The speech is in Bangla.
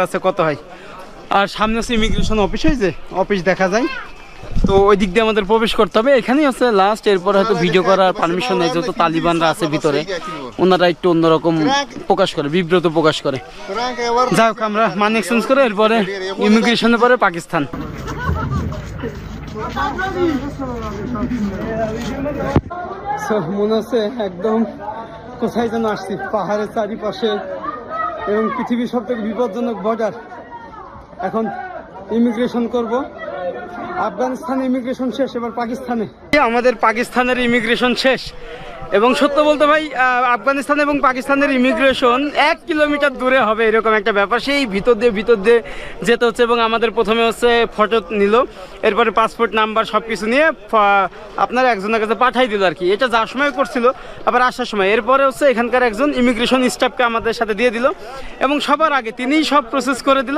আছে কত হয়। আর সামনে হচ্ছে ইমিগ্রেশন অফিস, হয়েছে অফিস দেখা যায়, তো ওই দিক দিয়ে আমাদের প্রবেশ করতে হবে। এখানেই হচ্ছে লাস্ট, এরপর হয়তো ভিডিও করার পারমিশন নেই, যেহেতু তালিবানরা আছে ভিতরে, ওনারা একটু অন্যরকম প্রকাশ করে, বিব্রত প্রকাশ করে। যাই হোক, আমরা মানি এক্সচেঞ্জ করে এরপরে ইমিগ্রেশনের পরে পাকিস্তান। মনে হচ্ছে একদম কোথায় যেন আসছি, পাহাড়ের চারিপাশে এবং পৃথিবীর সব থেকে বিপজ্জনক বর্ডার। এখন ইমিগ্রেশন করব, আফগানিস্তানে ইমিগ্রেশন শেষ, এবার পাকিস্তানে। আমাদের পাকিস্তানের ইমিগ্রেশন শেষ, এবং সত্য বলতে ভাই আফগানিস্তান এবং পাকিস্তানের ইমিগ্রেশন 1 কিলোমিটার দূরে হবে, এরকম একটা ব্যাপার। সেই ভিতর দিয়ে যেতে হচ্ছে, এবং আমাদের প্রথমে হচ্ছে ফটো নিল, এরপরে পাসপোর্ট নাম্বার সব কিছু নিয়ে আপনার একজনের কাছে পাঠাই দিল আর কি। এটা যাওয়ার সময় করছিল, আবার আসার সময়। এরপরে হচ্ছে এখানকার একজন ইমিগ্রেশন স্টাফকে আমাদের সাথে দিয়ে দিল, এবং সবার আগে তিনিই সব প্রসেস করে দিল।